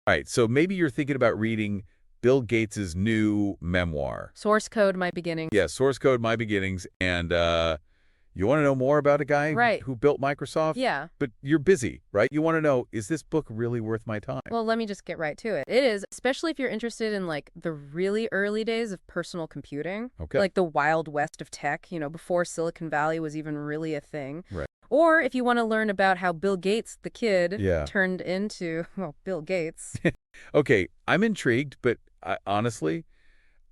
All right, so maybe you're thinking about reading Bill Gates's new memoir. Source code, my beginnings. Yeah, Source Code, My Beginnings, and you want to know more about a guy Right. who built Microsoft? Yeah. But you're busy, right? You want to know, is this book really worth my time? Well, let me just get right to it. It is, especially if you're interested in like the really early days of personal computing, Okay. like the wild west of tech, before Silicon Valley was even really a thing. Right. Or if you want to learn about how Bill Gates, the kid, Yeah. turned into, well, Bill Gates. Okay, I'm intrigued, but honestly,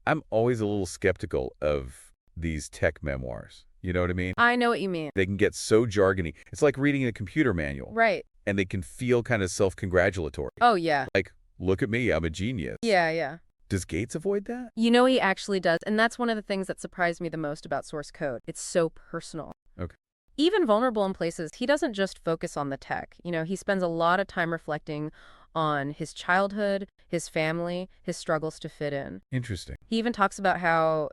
I'm always a little skeptical of these tech memoirs. You know what I mean? I know what you mean. They can get so jargony. It's like reading a computer manual. Right. And they can feel kind of self-congratulatory. Oh, yeah. Like, look at me, I'm a genius. Yeah, yeah. Does Gates avoid that? He actually does. And that's one of the things that surprised me the most about source code. It's so personal. Okay. Even vulnerable in places, he doesn't just focus on the tech. He spends a lot of time reflecting on his childhood, his family, his struggles to fit in. Interesting. He even talks about how,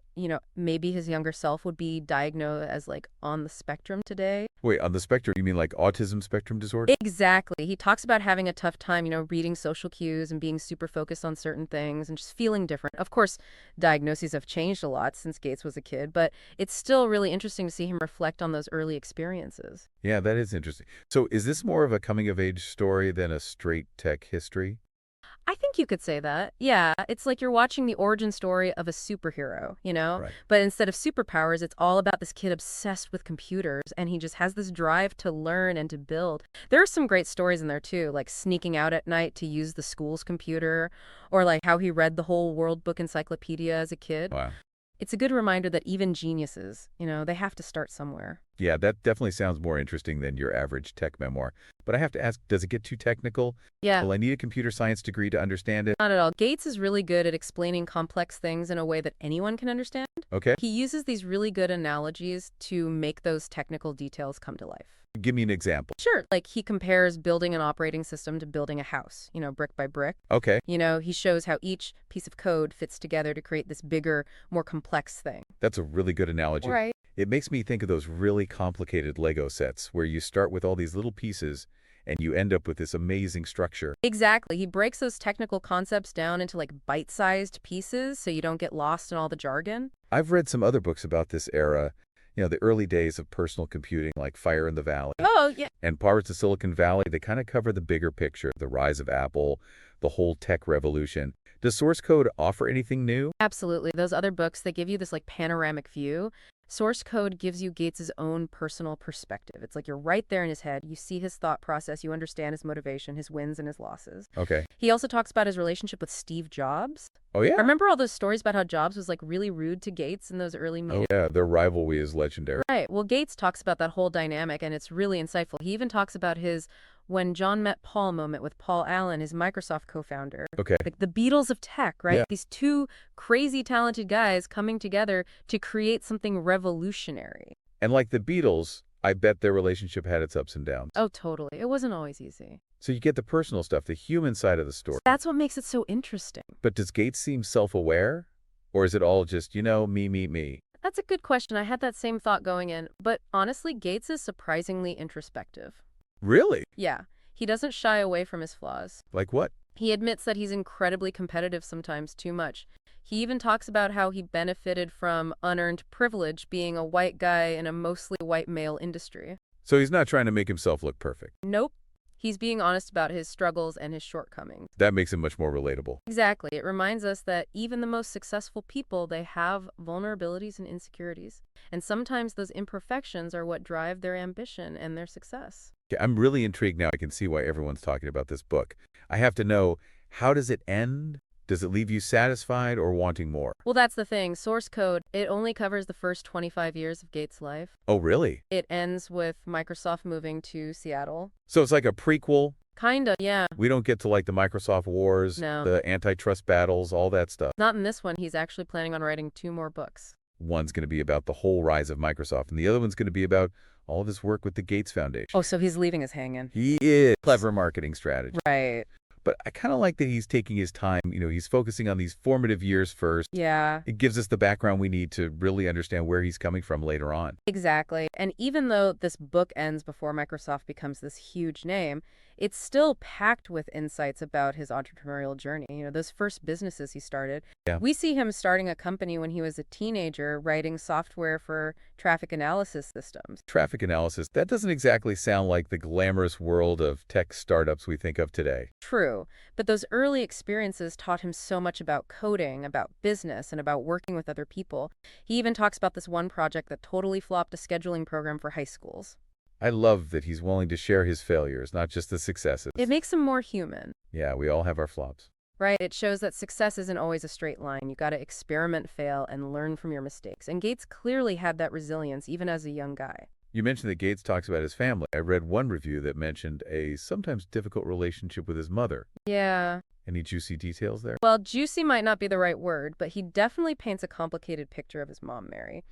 maybe his younger self would be diagnosed as like on the spectrum today. Wait, on the spectrum, you mean like autism spectrum disorder? Exactly. He talks about having a tough time, reading social cues and being super focused on certain things and just feeling different. Of course, diagnoses have changed a lot since Gates was a kid, but it's still really interesting to see him reflect on those early experiences. Yeah, that is interesting. So is this more of a coming-of-age story than a straight tech history? I think you could say that. Yeah, it's like you're watching the origin story of a superhero, Right. But instead of superpowers, it's all about this kid obsessed with computers, and he just has this drive to learn and to build. There are some great stories in there, too, like sneaking out at night to use the school's computer, or like how he read the whole World Book Encyclopedia as a kid. Wow. It's a good reminder that even geniuses, they have to start somewhere. Yeah, that definitely sounds more interesting than your average tech memoir. But I have to ask, does it get too technical? Yeah. Will I need a computer science degree to understand it? Not at all. Gates is really good at explaining complex things in a way that anyone can understand. Okay. He uses these really good analogies to make those technical details come to life. Give me an example. Sure. Like he compares building an operating system to building a house, brick by brick. Okay. He shows how each piece of code fits together to create this bigger, more complex thing. That's a really good analogy. Right. It makes me think of those really complicated Lego sets where you start with all these little pieces and you end up with this amazing structure. Exactly. He breaks those technical concepts down into like bite-sized pieces so you don't get lost in all the jargon. I've read some other books about this era, the early days of personal computing, like Fire in the Valley. Oh, yeah. And Parts of Silicon Valley. They kind of cover the bigger picture, the rise of Apple, the whole tech revolution. Does source code offer anything new? Absolutely. Those other books, they give you this like panoramic view. Source code gives you Gates's own personal perspective. It's like you're right there in his head. You see his thought process. You understand his motivation, his wins and his losses. Okay. He also talks about his relationship with Steve Jobs. Oh, yeah? I remember all those stories about how Jobs was like really rude to Gates in those early meetings. Oh, yeah. Their rivalry is legendary. Right. Well, Gates talks about that whole dynamic, and it's really insightful. He even talks about his when John met Paul moment with Paul Allen, his Microsoft co-founder. Okay. Like the Beatles of tech, right? Yeah. These two crazy talented guys coming together to create something revolutionary. And like the Beatles, I bet their relationship had its ups and downs. Oh, totally. It wasn't always easy. So you get the personal stuff, the human side of the story. That's what makes it so interesting. But does Gates seem self-aware? Or is it all just, me? That's a good question. I had that same thought going in. But honestly, Gates is surprisingly introspective. Really? Yeah. He doesn't shy away from his flaws. Like what? He admits that he's incredibly competitive sometimes, too much. He even talks about how he benefited from unearned privilege being a white guy in a mostly white male industry. So he's not trying to make himself look perfect. Nope. He's being honest about his struggles and his shortcomings. That makes him much more relatable. Exactly. It reminds us that even the most successful people, they have vulnerabilities and insecurities. And sometimes those imperfections are what drive their ambition and their success. Okay, I'm really intrigued now. I can see why everyone's talking about this book. I have to know, how does it end? Does it leave you satisfied or wanting more? Well, that's the thing. Source code, it only covers the first 25 years of Gates' life. Oh, really? It ends with Microsoft moving to Seattle. So it's like a prequel? Kinda, yeah. We don't get to like the Microsoft wars, No. the antitrust battles, all that stuff. Not in this one. He's actually planning on writing 2 more books. One's going to be about the whole rise of Microsoft, and the other one's going to be about all of his work with the Gates Foundation. Oh, so he's leaving us hanging. He is. Clever marketing strategy. Right. But I kind of like that he's taking his time. He's focusing on these formative years first. Yeah. It gives us the background we need to really understand where he's coming from later on. Exactly. And even though this book ends before Microsoft becomes this huge name, It's still packed with insights about his entrepreneurial journey, those first businesses he started. Yeah. We see him starting a company when he was a teenager, writing software for traffic analysis systems. Traffic analysis, that doesn't exactly sound like the glamorous world of tech startups we think of today. True, but those early experiences taught him so much about coding, about business, and about working with other people. He even talks about this one project that totally flopped, a scheduling program for high schools. I love that he's willing to share his failures, not just the It successes. makes him more human, Yeah, we all have our flops. right? It shows that success isn't always a straight line. You got to experiment, fail, and learn from your mistakes. And Gates clearly had that resilience even as a young guy. You mentioned that Gates talks about his family. I read one review that mentioned a sometimes difficult relationship with his mother. Yeah. Any juicy details there? Well, juicy might not be the right word, but he definitely paints a complicated picture of his mom, Mary.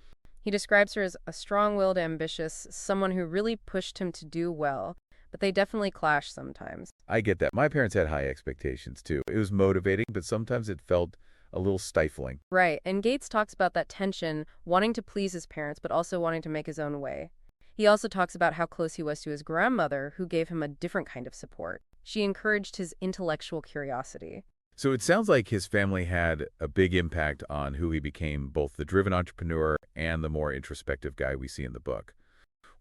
He describes her as a strong-willed, ambitious, someone who really pushed him to do well, but they definitely clash sometimes. I get that. My parents had high expectations, too. It was motivating, but sometimes it felt a little stifling. Right, and Gates talks about that tension, wanting to please his parents, but also wanting to make his own way. He also talks about how close he was to his grandmother, who gave him a different kind of support. She encouraged his intellectual curiosity. So it sounds like his family had a big impact on who he became, both the driven entrepreneur and the more introspective guy we see in the book.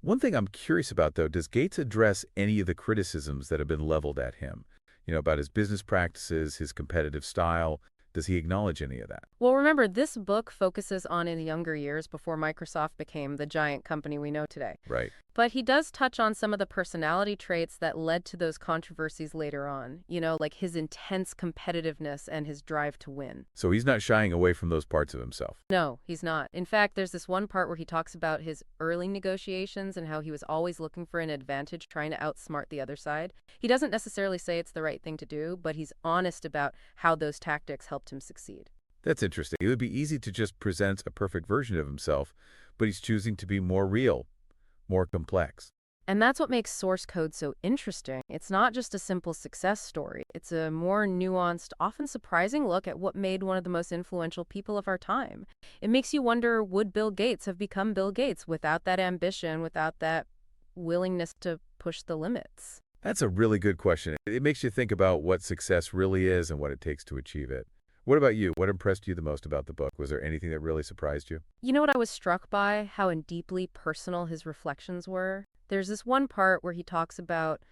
One thing I'm curious about, though, does Gates address any of the criticisms that have been leveled at him? About his business practices, his competitive style. Does he acknowledge any of that? Well, remember, this book focuses on his younger years before Microsoft became the giant company we know today. Right. But he does touch on some of the personality traits that led to those controversies later on, like his intense competitiveness and his drive to win. So he's not shying away from those parts of himself. No, he's not. In fact, there's this one part where he talks about his early negotiations and how he was always looking for an advantage, trying to outsmart the other side. He doesn't necessarily say it's the right thing to do, but he's honest about how those tactics helped him succeed. That's interesting. It would be easy to just present a perfect version of himself, but he's choosing to be more real, more complex. And that's what makes source code so interesting. It's not just a simple success story. It's a more nuanced, often surprising look at what made one of the most influential people of our time. It makes you wonder, would Bill Gates have become Bill Gates without that ambition, without that willingness to push the limits? That's a really good question. It makes you think about what success really is and what it takes to achieve it. What about you? What impressed you the most about the book? Was there anything that really surprised you? You know what I was struck by? How deeply personal his reflections were. There's this one part where he talks about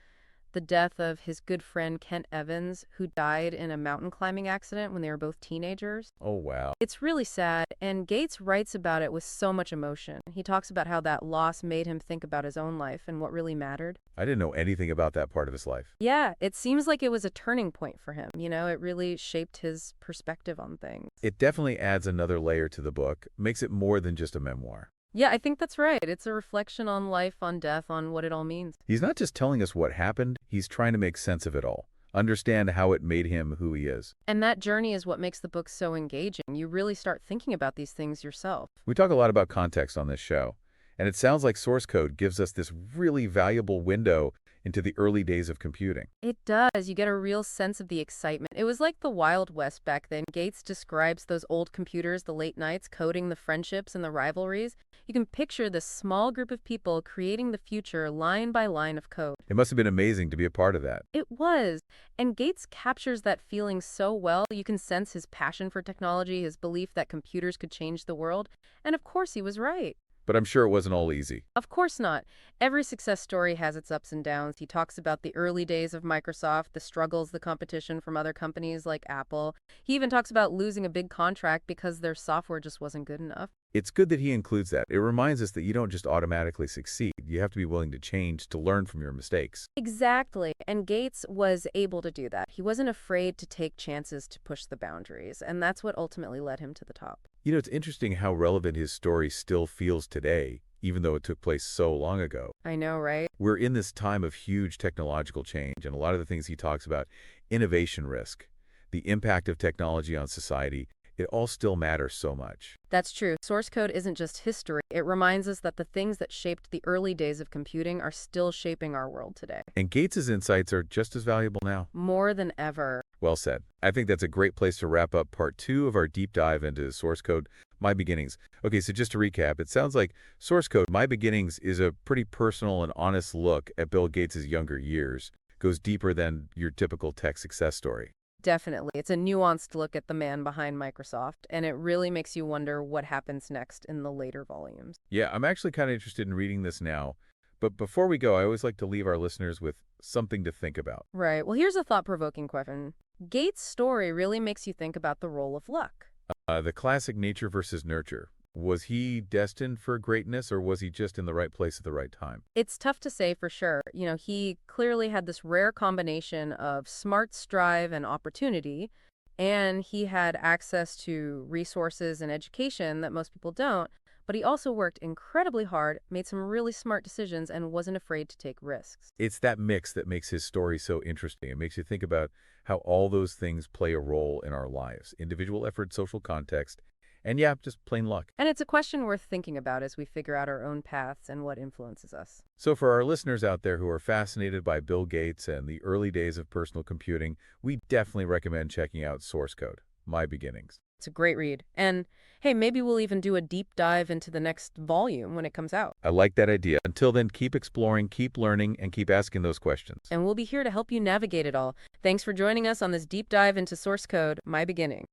the death of his good friend Kent Evans, who died in a mountain climbing accident when they were both teenagers. Oh, wow. It's really sad, and Gates writes about it with so much emotion. He talks about how that loss made him think about his own life and what really mattered. I didn't know anything about that part of his life. Yeah, it seems like it was a turning point for him. It really shaped his perspective on things. It definitely adds another layer to the book, makes it more than just a memoir. Yeah, I think that's right. It's a reflection on life, on death, on what it all means. He's not just telling us what happened, he's trying to make sense of it all, understand how it made him who he is. And that journey is what makes the book so engaging. You really start thinking about these things yourself. We talk a lot about context on this show, and it sounds like source code gives us this really valuable window into the early days of computing. It does. You get a real sense of the excitement. It was like the Wild West back then. Gates describes those old computers, the late nights, coding the friendships and the rivalries. You can picture this small group of people creating the future line by line of code. It must have been amazing to be a part of that. It was. And Gates captures that feeling so well. You can sense his passion for technology, his belief that computers could change the world. And of course, he was right. But I'm sure it wasn't all easy. Of course not. Every success story has its ups and downs. He talks about the early days of Microsoft, the struggles, the competition from other companies like Apple. He even talks about losing a big contract because their software just wasn't good enough. It's good that he includes that. It reminds us that you don't just automatically succeed. You have to be willing to change, to learn from your mistakes. Exactly. And Gates was able to do that. He wasn't afraid to take chances to push the boundaries. And that's what ultimately led him to the top. It's interesting how relevant his story still feels today, even though it took place so long ago. I know, right? We're in this time of huge technological change, and a lot of the things he talks about, innovation risk, the impact of technology on society, it all still matters so much. That's true. Source code isn't just history. It reminds us that the things that shaped the early days of computing are still shaping our world today. And Gates's insights are just as valuable now. More than ever. Well said. I think that's a great place to wrap up part 2 of our deep dive into source code, My Beginnings. Okay, so just to recap, it sounds like source code, My Beginnings is a pretty personal and honest look at Bill Gates' younger years, goes deeper than your typical tech success story. Definitely. It's a nuanced look at the man behind Microsoft, and it really makes you wonder what happens next in the later volumes. Yeah, I'm actually kind of interested in reading this now. But before we go, I always like to leave our listeners with something to think about. Right. Well, here's a thought-provoking question. Gates' story really makes you think about the role of luck. The classic nature versus nurture. Was he destined for greatness, or was he just in the right place at the right time? It's tough to say for sure. He clearly had this rare combination of smarts, drive, and opportunity, and he had access to resources and education that most people don't. But he also worked incredibly hard, made some really smart decisions, and wasn't afraid to take risks. It's that mix that makes his story so interesting. It makes you think about how all those things play a role in our lives: individual effort, social context, and yeah, just plain luck. And it's a question worth thinking about as we figure out our own paths and what influences us. So for our listeners out there who are fascinated by Bill Gates and the early days of personal computing, we definitely recommend checking out Source Code, My Beginnings. It's a great read. And hey, maybe we'll even do a deep dive into the next volume when it comes out. I like that idea. Until then, keep exploring, keep learning, and keep asking those questions. And we'll be here to help you navigate it all. Thanks for joining us on this deep dive into source code, My Beginning.